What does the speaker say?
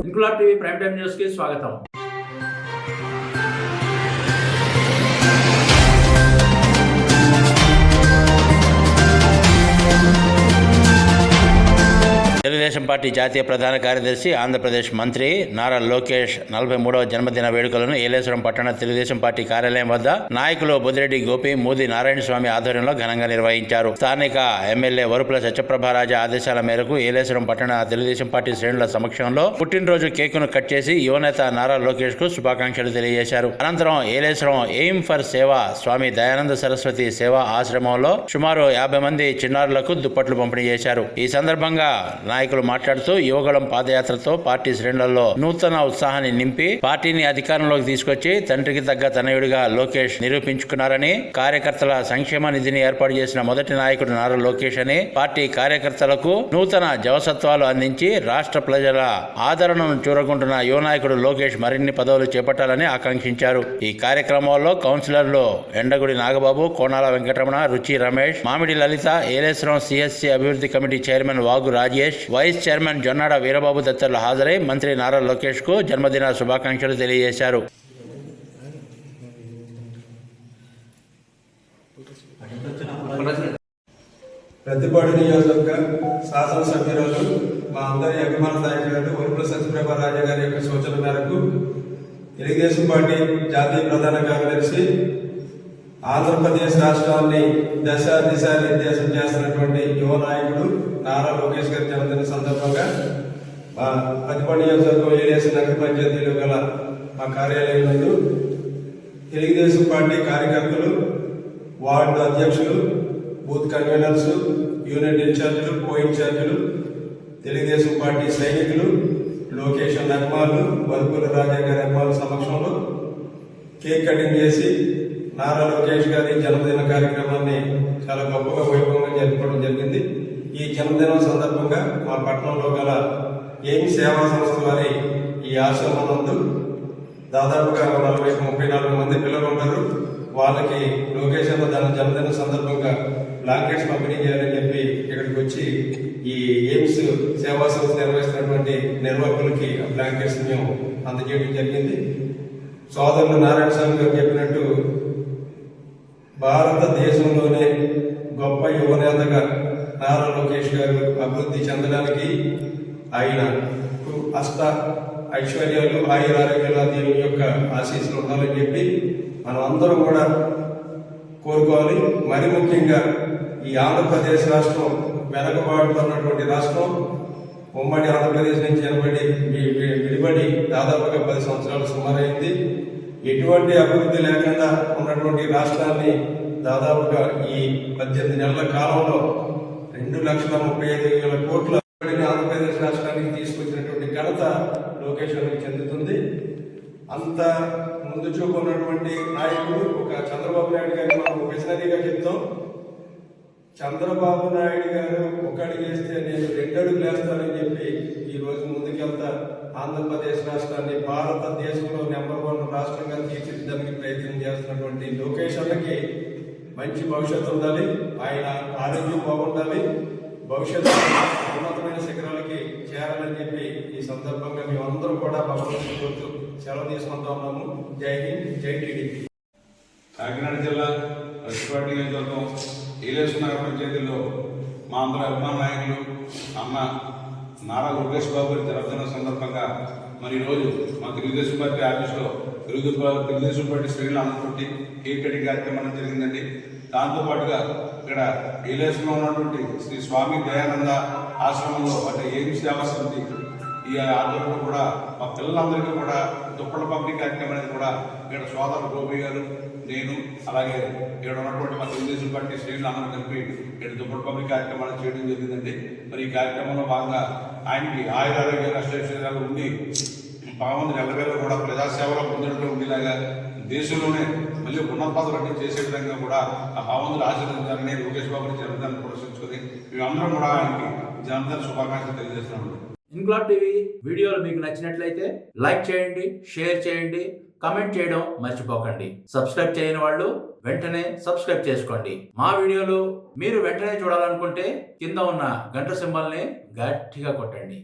Inquilab TV prime time news కి స్వాగతం. Telugu Desam party జాతీయ ప్రధాన కార్యదర్శి, ఆంధ్రప్రదేశ్ మంత్రి నారా లోకేష్ 43వ జన్మదిన వేడుకలను ఏలేశ్వరం పట్టణ తెలుగుదేశం పార్టీ కార్యాలయం వద్ద నాయకులు బొద్దిరెడ్డి గోపి, మూది నారాయణ స్వామి ఆధ్వర్యంలో ఘనంగా నిర్వహించారు. స్థానిక ఎమ్మెల్యే వరుపుల సత్యప్రభారాజా ఆదేశాల మేరకు ఏలేశ్వరం పట్టణ తెలుగుదేశం పార్టీ శ్రేణుల సమక్షంలో పుట్టినరోజు కేకును కట్ చేసి యువనేత నారా లోకేష్ కు శుభాకాంక్షలు తెలియజేశారు. అనంతరం ఏలేశ్వరం ఎయిమ్ ఫర్ సేవ స్వామి దయానంద సరస్వతి సేవా ఆశ్రమంలో సుమారు 50 మంది చిన్నారులకు దుప్పట్లు పంపిణీ చేశారు. ఈ సందర్భంగా నాయకులు మాట్లాడుతూ యువగళం పాదయాత్రతో పార్టీ శ్రేణులలో నూతన ఉత్సాహాన్ని నింపి పార్టీని అధికారంలోకి తీసుకొచ్చి తండ్రికి తగ్గ తనయుడిగా లోకేష్ నిరూపించుకున్నారని, కార్యకర్తల సంక్షేమ నిధిని ఏర్పాటు చేసిన మొదటి నాయకుడు నారా లోకేష్ అని, పార్టీ కార్యకర్తలకు నూతన జవసత్వాలు అందించి రాష్ట్ర ప్రజల ఆదరణను చూరగొంటున్న యువ నాయకుడు లోకేష్ మరిన్ని పదవులు చేపట్టాలని ఆకాంక్షించారు. ఈ కార్యక్రమంలో కౌన్సిలర్లు ఎండగుడి నాగబాబు, కోనాల వెంకటరమణ, రుచి రమేష్, మామిడి లలిత, ఏలేశ్వరం సిఎస్సి అభివృద్ధి కమిటీ చైర్మన్ వాగు రాజేష్, వైస్ చైర్మన్ జొన్నాడ వీరబాబు తదితరులు హాజరై మంత్రి నారా లోకేష్ కు జన్మదిన శుభాకాంక్షలు తెలియజేశారు. ప్రతిపాడు నియోజకవర్గ శాసనసభ్యురాలు, మా అందరి అభిమాన నాయకులు వరుపుల సత్యప్రభారాజా గారి యొక్క సూచన మేరకు తెలుగుదేశం పార్టీ జాతీయ ప్రధాన కార్యదర్శి, ఆంధ్రప్రదేశ్ రాష్ట్రాన్ని దిశా నిర్దేశం చేస్తున్నటువంటి యువ నాయకుడు నారా లోకేష్ గారి జన్మదిన సందర్భంగా మా ప్రతిపాడు నియోజకవర్గం ఏలేశ్వరం నగర పంచాయతీలో గల మా కార్యాలయం నందు తెలుగుదేశం పార్టీ కార్యకర్తలు, వార్డు అధ్యక్షులు, బూత్ కన్వీనర్స్, యూనిట్ ఇన్ఛార్జీలు, కో ఇన్ఛార్జీలు, తెలుగుదేశం పార్టీ సైనికులు, లోకేష్ అభిమానులు, వరుపుల రాజా గారి అభిమానుల సమక్షంలో కేక్ కటింగ్ చేసి నారా లోకేష్ గారి జన్మదిన కార్యక్రమాన్ని చాలా గొప్పగా వైభవంగా జరుపుకోవడం జరిగింది. ఈ జన్మదినం సందర్భంగా మా పట్టణంలో గల ఎయిమ్ సేవా సంస్థ వారి ఈ ఆశ్రమం నందు దాదాపుగా 40-34 మంది పిల్లలు ఉంటారు. వాళ్ళకి లోకేష్ జన్మదిన సందర్భంగా బ్లాంకెట్స్ పంపిణీ చేయాలని చెప్పి ఇక్కడికి వచ్చి ఈ ఎయిమ్స్ సేవా సంస్థ నిర్వహిస్తున్నటువంటి నిర్వాహకులకి ఆ బ్లాంకెట్స్ మేము అందజేయడం జరిగింది. సోదరులు నారాయణ స్వామి గారు చెప్పినట్టు భారతదేశంలోనే గొప్ప యువనేతగా నారా లోకేష్ గారు అభివృద్ధి చెందడానికి ఆయన అష్ట ఐశ్వర్యాలు, ఆయురారోగ్యాల దేవుని యొక్క ఆశీస్సులు ఉండాలని చెప్పి మనం అందరం కూడా కోరుకోవాలి. మరి ముఖ్యంగా ఈ ఆంధ్రప్రదేశ్ రాష్ట్రం వెనకబాటుతున్నటువంటి రాష్ట్రం, ఉమ్మడి ఆంధ్రప్రదేశ్ నుంచి విడిపడి దాదాపుగా 10 సంవత్సరాలు సుమారైంది. ఎటువంటి అభివృద్ధి లేకుండా ఉన్నటువంటి రాష్ట్రాన్ని దాదాపుగా ఈ 18 నెలల కాలంలో 2,35,000 కోట్ల ఆంధ్రప్రదేశ్ రాష్ట్రానికి తీసుకొచ్చినటువంటి ఘనత లోకేష్ గారికి చెందుతుంది. అంత ముందు చూపు ఉన్నటువంటి నాయకుడు ఒక చంద్రబాబు నాయుడు గారిని మనం విజనరీగా చెప్తాం. చంద్రబాబు నాయుడు గారు ఒక అడుగు వేస్తే నేను 2 అడుగులు వేస్తానని చెప్పి ఈ రోజు ముందుకెళ్తా ఆంధ్రప్రదేశ్ రాష్ట్రాన్ని భారతదేశంలో నెంబర్ 1 రాష్ట్రంగా తీర్చిదిద్దడానికి ప్రయత్నం చేస్తున్నటువంటి లోకేష్ అన్నకి మంచి భవిష్యత్తు ఉండాలి. ఆయన ఆరోగ్యం బాగుండాలి, భవిష్యత్తు ఉన్నతమైన శిఖరాలకి చేరాలని చెప్పి ఈ సందర్భంగా మేమందరం కూడా భగవంతుని కోరుతూ సెలవు తీసుకుంటా ఉన్నాము. జై హింద్, జై టీడీపీ. కాకినాడ జిల్లా ప్రతిపాడు నియోజకవర్గం ఏలేశ్వరం నగర పంచాయతీలో మా అందరూ అభిమాన నాయకులు అన్న నారా లోకేష్ బాబు గారి జన్మదిన సందర్భంగా మరి ఈరోజు మా తెలుగుదేశం పార్టీ ఆఫీసులో తెలుగుదేశం పార్టీ శ్రేణులు అందరితోటి కేక్ కటింగ్ కార్యక్రమం జరిగిందండి. దాంతోపాటుగా ఇక్కడ ఏలేశ్వరంలో ఉన్నటువంటి శ్రీ స్వామి దయానంద ఆశ్రమంలో అంటే ఎయిమ్స్ సేవా సమితి ఈ ఆధ్వర్యంలో కూడా మా పిల్లలందరికీ కూడా దుప్పట్ల పంపిణీ కార్యక్రమం అనేది కూడా ఇక్కడ సోదరు గోపి గారు, నేను, అలాగే ఇక్కడ ఉన్నటువంటి మా తెలుగుదేశం పార్టీ శ్రేణులు అందరూ కలిపి ఇక్కడ దుప్పట్ల పంపిణీ కార్యక్రమాన్ని చేయడం జరిగిందండి. మరి ఈ కార్యక్రమంలో భాగంగా ఆయనకి ఆయురారోగ్యాలు, అష్టైశ్వర్యాలు ఉండి భగవంతుని ఎల్లవేళ కూడా ప్రజాసేవలో పొందడంలో ఉండేలాగా దేశంలోనే మళ్ళీ ఉన్నత పదవులన్నీ చేసే విధంగా కూడా ఆ భగవంతుడు ఆశీర్వదించాలని లోకేష్ బాబు జన్మదినాన్ని పురస్కరించుకొని మేమందరం కూడా ఆయనకి జన్మదిన శుభాకాంక్షలు తెలియజేస్తున్నాము. ఇన్క్లాబ్ టీవీ వీడియోలు మీకు నచ్చినట్లయితే లైక్ చేయండి, షేర్ చేయండి, కామెంట్ చేయడం మర్చిపోకండి. సబ్స్క్రైబ్ చేయని వాళ్ళు వెంటనే సబ్స్క్రైబ్ చేసుకోండి. మా వీడియోలు మీరు వెంటనే చూడాలనుకుంటే కింద ఉన్న గంట సింబల్ని గట్టిగా కొట్టండి.